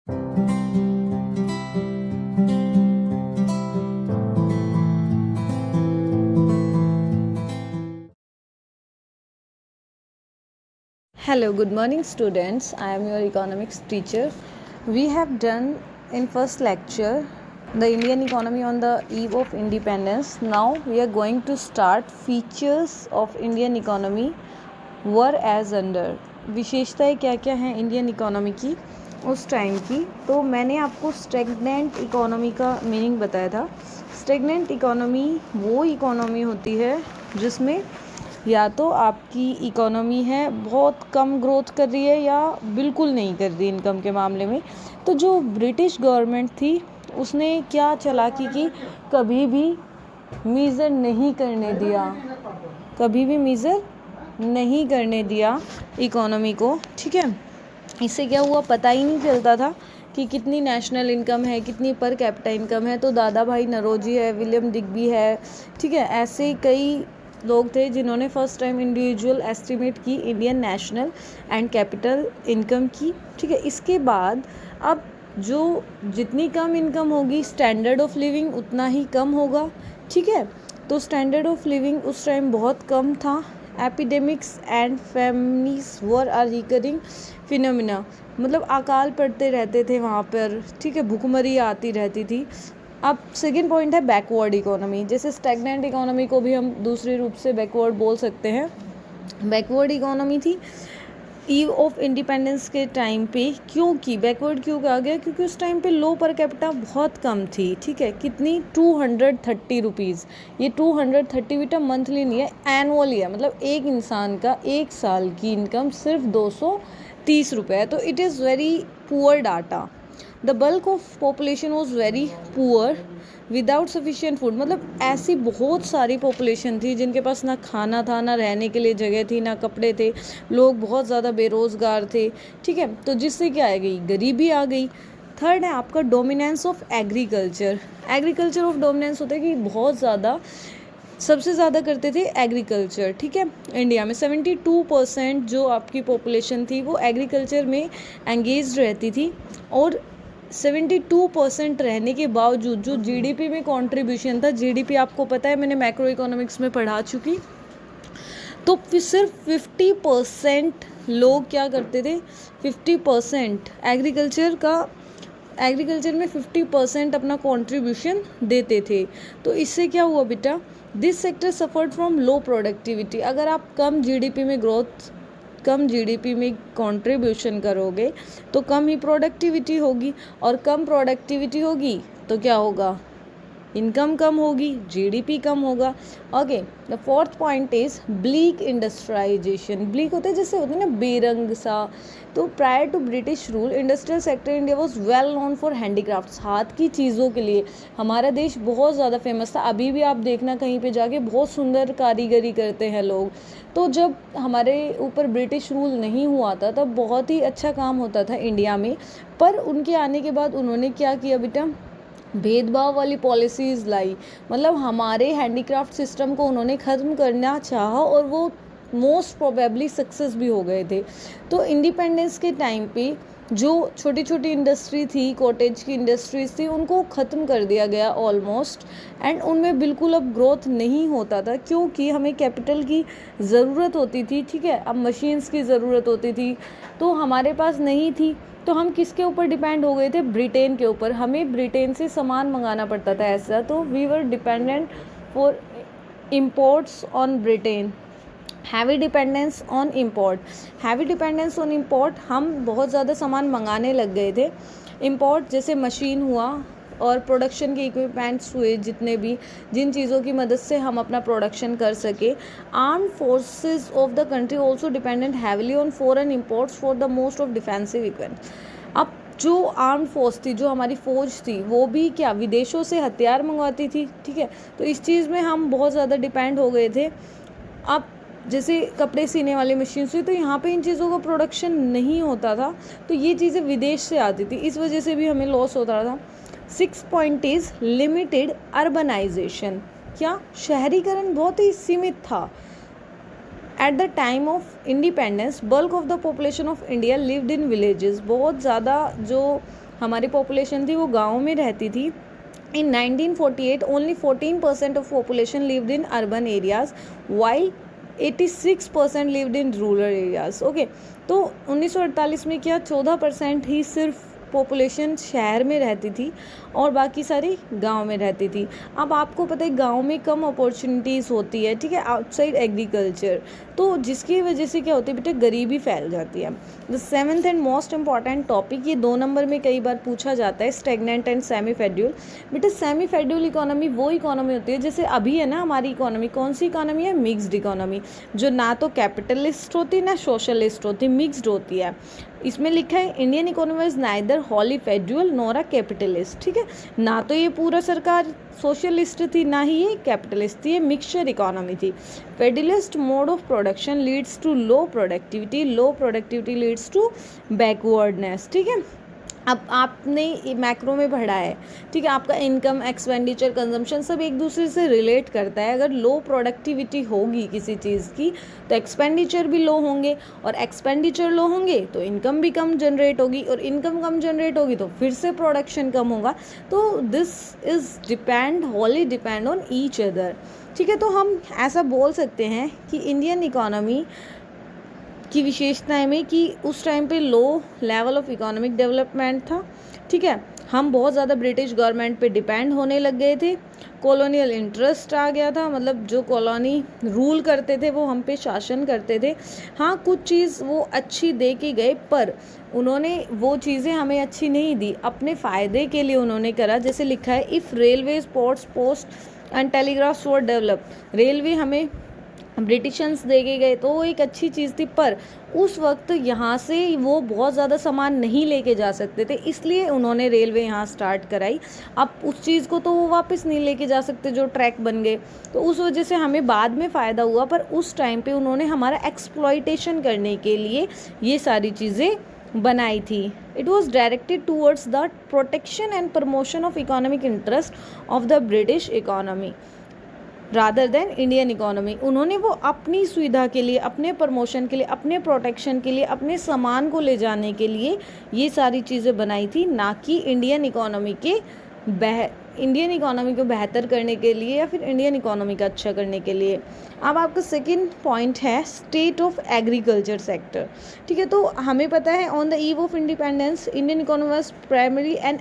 Hello, good morning students. I am your economics teacher. We have done in first lecture the Indian economy on the eve of independence. Now we are going to start features of Indian economy were as under. विशेषताएं क्या क्या हैं Indian economy की उस time की। तो मैंने आपको स्टेगनेंट इकोनॉमी का मीनिंग बताया था। स्टेगनेंट इकोनॉमी वो इकोनॉमी होती है जिसमें या तो आपकी इकोनॉमी है बहुत कम ग्रोथ कर रही है या बिल्कुल नहीं कर रही इनकम के मामले में। तो जो ब्रिटिश गवर्नमेंट थी उसने क्या चालाकी की, कभी भी मीज़र नहीं करने दिया, कभी भी मीज़र नहीं करने दिया इकोनॉमी को। ठीक है, इससे क्या हुआ पता ही नहीं चलता था कि कितनी नेशनल इनकम है, कितनी पर कैपिटा इनकम है। तो दादा भाई नरोजी है, विलियम डिग्बी है, ठीक है, ऐसे कई लोग थे जिन्होंने फर्स्ट टाइम इंडिविजुअल एस्टिमेट की Indian national and capital income की। ठीक है, इसके बाद अब जो जितनी कम इनकम होगी स्टैंडर्ड ऑफ लिविंग उतना ही कम होगा। ठीक है, तो स्टैंडर्ड ऑफ लिविंग उस टाइम बहुत कम था। Epidemics and famines were are recurring phenomena, मतलब अकाल पड़ते रहते थे वहाँ पर। ठीक है, भूखमरी आती रहती थी। अब सेकेंड पॉइंट है बैकवर्ड इकोनॉमी। जैसे स्टैगनेंट इकोनॉमी को भी हम दूसरे रूप से बैकवर्ड बोल सकते हैं। बैकवर्ड इकोनॉमी थी ईव ऑफ इंडिपेंडेंस के टाइम पे। क्योंकि बैकवर्ड क्यों कहा गया, क्योंकि उस टाइम पे लो पर कैपिटा बहुत कम थी। ठीक है, कितनी 230 रुपीज़। ये 230 बेटा मंथली नहीं है, एनुअली है, मतलब एक इंसान का एक साल की इनकम सिर्फ 230 रुपये है। तो it is very poor data. The bulk of population was very poor without sufficient food, मतलब ऐसी बहुत सारी पॉपुलेशन थी जिनके पास ना खाना था, ना रहने के लिए जगह थी, ना कपड़े थे, लोग बहुत ज़्यादा बेरोज़गार थे। ठीक है, तो जिससे क्या आ गई, गरीबी आ गई। थर्ड है आपका dominance of agriculture. Agriculture of dominance होता है कि बहुत ज़्यादा सबसे ज़्यादा करते थे एग्रीकल्चर। ठीक है, इंडिया में 72% जो आपकी पॉपुलेशन थी वो एग्रीकल्चर में एंगेज रहती थी। और 72% रहने के बावजूद जो जीडीपी में कंट्रीब्यूशन था, जीडीपी आपको पता है मैंने मैक्रो इकोनॉमिक्स में पढ़ा चुकी, तो सिर्फ 50% लोग क्या करते थे, 50% एग्रीकल्चर में 50% अपना कंट्रीब्यूशन देते थे। तो इससे क्या हुआ बेटा, this sector suffered from low productivity. अगर आप कम जीडीपी में कंट्रीब्यूशन करोगे तो कम ही प्रोडक्टिविटी होगी, और कम प्रोडक्टिविटी होगी तो क्या होगा, इनकम कम होगी, जीडीपी कम होगा। Okay, the fourth point is bleak industrialisation. Bleak होता है जैसे होता है ना बेरंग सा। तो prior to British rule industrial sector India was well known for handicrafts. हाथ की चीज़ों के लिए हमारा देश बहुत ज़्यादा फेमस था। अभी भी आप देखना कहीं पे जाके बहुत सुंदर कारीगरी करते हैं लोग। तो जब हमारे ऊपर ब्रिटिश रूल नहीं हुआ था तब बहुत ही अच्छा काम होता था इंडिया में। पर उनके आने के बाद उन्होंने क्या किया बेटा, भेदभाव वाली पॉलिसीज़ लाई, मतलब हमारे हैंडीक्राफ्ट सिस्टम को उन्होंने ख़त्म करना चाहा और वो मोस्ट प्रोबेबली सक्सेस भी हो गए थे। तो इंडिपेंडेंस के टाइम पे जो छोटी छोटी इंडस्ट्री थी, कॉटेज की इंडस्ट्रीज थी, उनको ख़त्म कर दिया गया ऑलमोस्ट। एंड उनमें बिल्कुल अब ग्रोथ नहीं होता था क्योंकि हमें कैपिटल की ज़रूरत होती थी। ठीक है, अब मशीन्स की ज़रूरत होती थी तो हमारे पास नहीं थी। तो हम किसके ऊपर डिपेंड हो गए थे, ब्रिटेन के ऊपर। हमें ब्रिटेन से सामान मंगाना पड़ता था ऐसा। तो we were dependent for imports on Britain. Heavy dependence on import, हम बहुत ज़्यादा सामान मंगाने लग गए थे। इम्पोर्ट जैसे मशीन हुआ और प्रोडक्शन के इक्विपमेंट्स हुए, जितने भी जिन चीज़ों की मदद से हम अपना प्रोडक्शन कर सके। Armed forces of the country also dependent heavily on foreign imports for the most of defensive equipment. अब जो आर्म्ड फोर्स थी, जो हमारी फ़ौज थी, वो भी क्या विदेशों से हथियार मंगवाती थी। ठीक है, तो इस चीज़ में हम बहुत ज़्यादा डिपेंड हो गए थे। अब जैसे कपड़े सीने वाली मशीन हुई तो यहाँ पे इन चीज़ों का प्रोडक्शन नहीं होता था, तो ये चीज़ें विदेश से आती थी, इस वजह से भी हमें लॉस होता था। 6 पॉइंट इज लिमिटेड अर्बनाइजेशन। क्या शहरीकरण बहुत ही सीमित था। At the time of independence bulk of the population of India lived in villages. बहुत ज़्यादा जो हमारी पॉपुलेशन थी वो गाँव में रहती थी। In 1948, only 14% of population lived in urban areas, while 86% lived in rural areas. Okay, तो 1948 में क्या 14% ही सिर्फ पॉपुलेशन शहर में रहती थी और बाकी सारी गांव में रहती थी। अब आपको पता है गांव में कम अपॉर्चुनिटीज़ होती है, ठीक है, आउटसाइड एग्रीकल्चर, तो जिसकी वजह से क्या होती है बेटा, गरीबी फैल जाती है। The seventh and most important topic, ये 2 नंबर में कई बार पूछा जाता है, स्टेगनेंट एंड सेमी फेड्यूल। बेटा सेमी फेड्यूल इकोनॉमी वो इकोनॉमी होती है जैसे अभी है ना हमारी इकोनॉमी, कौन सी इकोनॉमी है, मिक्स्ड इकोनॉमी, जो ना तो कैपिटलिस्ट होती ना सोशलिस्ट होती, मिक्स्ड होती है। इसमें लिखा है Indian economy is neither wholly feudal nor a capitalist, ठीक है, ना तो ये पूरा सरकार सोशलिस्ट थी ना ही ये कैपिटलिस्ट थी, ये मिक्सचर इकोनॉमी थी। Federalist mode of production leads to low productivity leads to backwardness, ठीक है। अब आपने मैक्रो में पढ़ा है, ठीक है, आपका इनकम, एक्सपेंडिचर, कंजम्पशन सब एक दूसरे से रिलेट करता है। अगर लो प्रोडक्टिविटी होगी किसी चीज़ की तो एक्सपेंडिचर भी लो होंगे, और एक्सपेंडिचर लो होंगे तो इनकम भी कम जनरेट होगी, और इनकम कम जनरेट होगी तो फिर से प्रोडक्शन कम होगा। तो this is Holi depend on each other, ठीक है। तो हम ऐसा बोल सकते हैं कि इंडियन इकोनॉमी की विशेषताएं में कि उस टाइम पे low level of economic development था, ठीक है, हम बहुत ज़्यादा ब्रिटिश गवर्नमेंट पे डिपेंड होने लग गए थे, कॉलोनियल इंटरेस्ट आ गया था, मतलब जो कॉलोनी रूल करते थे वो हम पे शासन करते थे। हाँ, कुछ चीज़ वो अच्छी दे के गए, पर उन्होंने वो चीज़ें हमें अच्छी नहीं दी, अपने फ़ायदे के लिए उन्होंने करा। जैसे लिखा है, if railways, ports, post and telegraphs were develop, railway हमें ब्रिटिशन्स दे के गए तो वो एक अच्छी चीज़ थी, पर उस वक्त यहाँ से वो बहुत ज़्यादा सामान नहीं लेके जा सकते थे, इसलिए उन्होंने रेलवे यहाँ स्टार्ट कराई। अब उस चीज़ को तो वो वापस नहीं लेके जा सकते जो ट्रैक बन गए, तो उस वजह से हमें बाद में फ़ायदा हुआ, पर उस टाइम पे उन्होंने हमारा एक्सप्लॉयटेशन करने के लिए ये सारी चीज़ें बनाई थी। It was directed towards the protection and promotion of economic interest of the British economy rather than Indian economy. उन्होंने वो अपनी सुविधा के लिए, अपने प्रमोशन के लिए, अपने प्रोटेक्शन के लिए, अपने सामान को ले जाने के लिए ये सारी चीज़ें बनाई थी, ना कि इंडियन इकोनॉमी को बेहतर करने के लिए या फिर इंडियन इकोनॉमी का अच्छा करने के लिए। अब आपका सेकंड पॉइंट है स्टेट ऑफ एग्रीकल्चर सेक्टर, ठीक है। तो हमें पता है on the eve of independence Indian economy was primary and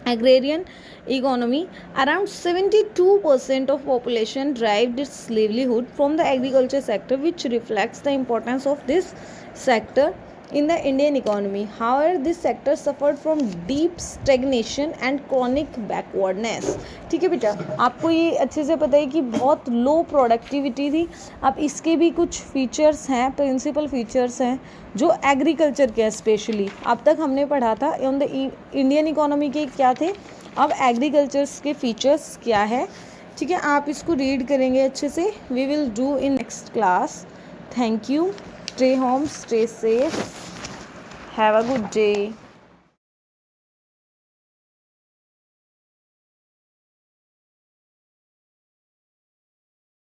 agrarian economy. Around 72% of population derived its livelihood from the agriculture sector, which reflects the importance of this sector in the Indian economy. However, this sector suffered from deep stagnation and chronic backwardness, ठीक है बेटा, आपको ये अच्छे से पता है कि बहुत लो प्रोडक्टिविटी थी। अब इसके भी कुछ फीचर्स हैं, प्रिंसिपल फीचर्स हैं जो एग्रीकल्चर के, स्पेशली अब तक हमने पढ़ा था ऑन द इंडियन इकोनॉमी के क्या थे, अब एग्रीकल्चर्स के फीचर्स क्या है, ठीक है। आप इसको रीड करेंगे अच्छे से, we will do in next class. Thank you, stay home, stay safe, have a good day.